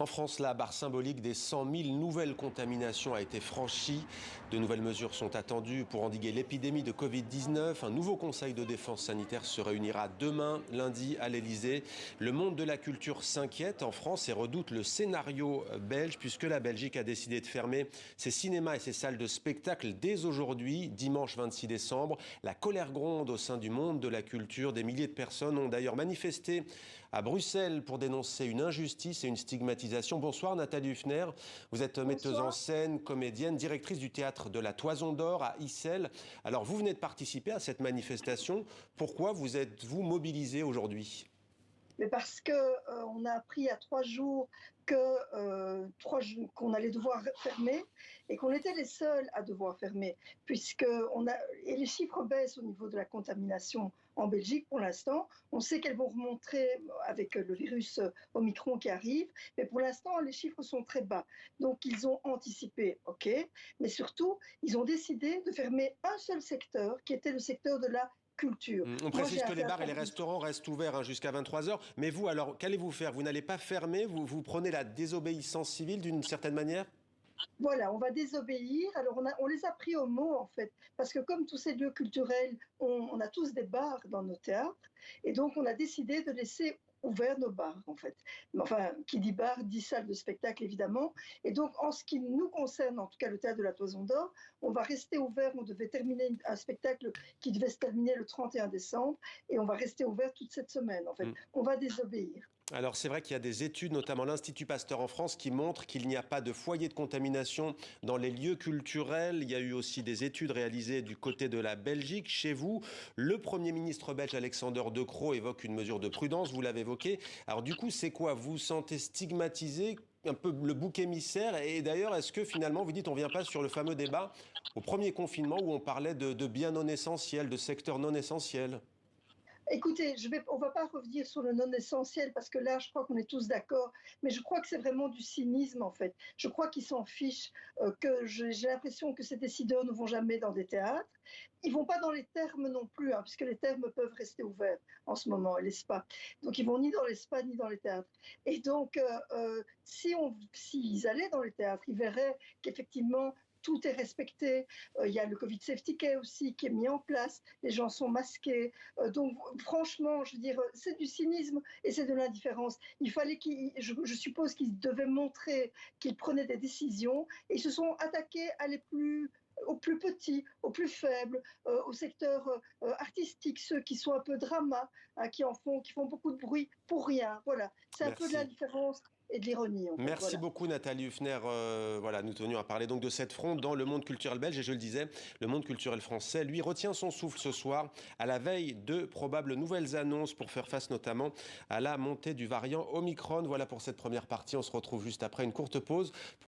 En France, la barre symbolique des 100 000 nouvelles contaminations a été franchie. De nouvelles mesures sont attendues pour endiguer l'épidémie de Covid-19. Un nouveau conseil de défense sanitaire se réunira demain, lundi, à l'Elysée. Le monde de la culture s'inquiète en France et redoute le scénario belge, puisque la Belgique a décidé de fermer ses cinémas et ses salles de spectacle dès aujourd'hui, dimanche 26 décembre. La colère gronde au sein du monde de la culture. Des milliers de personnes ont d'ailleurs manifesté à Bruxelles pour dénoncer une injustice et une stigmatisation. Bonsoir Nathalie Huffner, vous êtes metteuse en scène, comédienne, directrice du théâtre de la Toison d'Or à Issel. Alors vous venez de participer à cette manifestation. Pourquoi vous êtes-vous mobilisée aujourd'hui ? Mais parce que on a appris il y a 3 jours qu'on allait devoir fermer et qu'on était les seuls à devoir fermer, et les chiffres baissent au niveau de la contamination en Belgique pour l'instant. On sait qu'elles vont remonter avec le virus Omicron qui arrive, mais pour l'instant les chiffres sont très bas. Donc ils ont anticipé, ok, mais surtout ils ont décidé de fermer un seul secteur qui était le secteur de la culture. On précise que les bars et les restaurants restent ouverts jusqu'à 23h. Mais vous, alors, qu'allez-vous faire ? Vous n'allez pas fermer ? Vous prenez la désobéissance civile d'une certaine manière ? Voilà, on va désobéir. Alors on les a pris au mot en fait, parce que comme tous ces lieux culturels, on a tous des bars dans nos théâtres, et donc on a décidé de laisser ouverts nos bars en fait. Mais enfin, qui dit bar dit salle de spectacle évidemment. Et donc en ce qui nous concerne, en tout cas le théâtre de la Toison d'Or, on va rester ouvert. On devait terminer un spectacle qui devait se terminer le 31 décembre, et on va rester ouvert toute cette semaine en fait. On va désobéir. Alors c'est vrai qu'il y a des études, notamment l'Institut Pasteur en France, qui montrent qu'il n'y a pas de foyer de contamination dans les lieux culturels. Il y a eu aussi des études réalisées du côté de la Belgique. Chez vous, le Premier ministre belge Alexander De Croo évoque une mesure de prudence, vous l'avez évoqué. Alors du coup, c'est quoi ? Vous vous sentez stigmatisé, un peu le bouc émissaire ? Et d'ailleurs, est-ce que finalement, vous dites, on ne vient pas sur le fameux débat au premier confinement où on parlait de biens non essentiels, de secteurs non essentiels ? Écoutez, on ne va pas revenir sur le non essentiel parce que là, je crois qu'on est tous d'accord, mais je crois que c'est vraiment du cynisme en fait. Je crois qu'ils s'en fichent, j'ai l'impression que ces décideurs ne vont jamais dans des théâtres. Ils ne vont pas dans les thermes non plus, puisque les thermes peuvent rester ouverts en ce moment, et les spas. Donc ils vont ni dans les spas ni dans les théâtres. Et donc, s'ils allaient dans les théâtres, ils verraient qu'effectivement, tout est respecté. Il y a le Covid Safety Care aussi qui est mis en place. Les gens sont masqués. Donc, franchement, je veux dire, c'est du cynisme et c'est de l'indifférence. Il fallait je suppose qu'ils devaient montrer qu'ils prenaient des décisions, et ils se sont attaqués aux plus petits, aux plus faibles, au secteur artistique, ceux qui sont un peu drama, qui font beaucoup de bruit pour rien. Voilà, c'est un peu de l'indifférence et de l'ironie. En fait. Merci beaucoup Nathalie Huffner. Voilà, nous tenions à parler donc de cette fronde dans le monde culturel belge, et je le disais, le monde culturel français, lui, retient son souffle ce soir à la veille de probables nouvelles annonces pour faire face notamment à la montée du variant Omicron. Voilà pour cette première partie, on se retrouve juste après une courte pause.